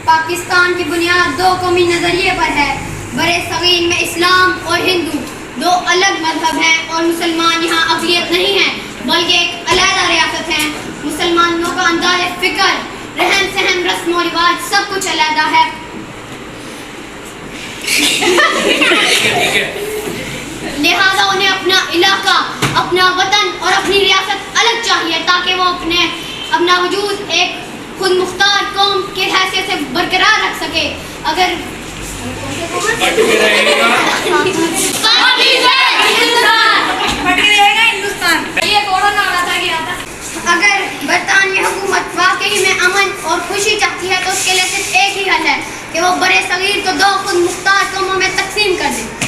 पाकिस्तान की बुनियाद दो कौमी नज़रिए पर है। बड़े सगीर में इस्लाम और हिंदू दो अलग मजहब हैं और मुसलमान यहाँ अक़लियत नहीं है बल्कि एक अलहदा रियासत है। मुसलमानों का अंदाज़ फ़िक्र, रहन सहन, रस्म और रिवाज सब कुछ अलहदा है। लिहाजा उन्हें अपना इलाका, अपना वतन और अपनी रियासत अलग चाहिए ताकि वो अपना वजूद एक खुद मुख्तार कौम के हैसियत से बरकरार रख सके। अगर अगर बरतानवी हुकूमत वाकई में अमन और खुशी चाहती है तो उसके लिए सिर्फ एक ही हल है कि वो बड़े सगीर को दो खुद मुख्तार कौमों में तकसीम कर दे।